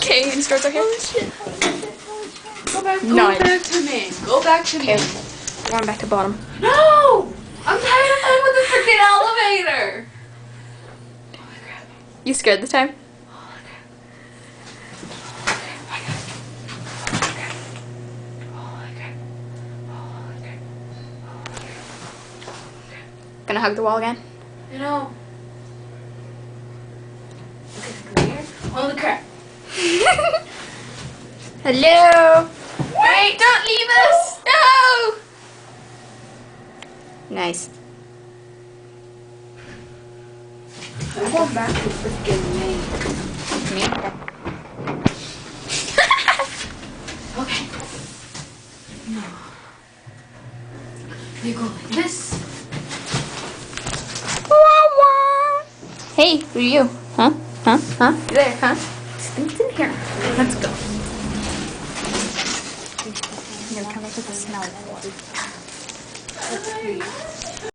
Okay, and skirts are here. Holy shit, holy shit, holy shit. Go back, No. go back to me. Go back to me. Okay, we're going back to bottom. No! I'm tired of playing with the freaking elevator. Holy crap. You scared this time? Holy crap. Holy crap. Holy crap. Holy crap. Holy crap. Gonna hug the wall again? You know. Okay, come here. Holy crap. Hello! Wait, don't leave us! No! Nice. I'm going back to freaking me. Me? Okay. No. You go like this. Hey, who are you? Huh? Huh? Huh? You there, huh? It's in here. Let's go. I'm gonna come up with the smell. Hi.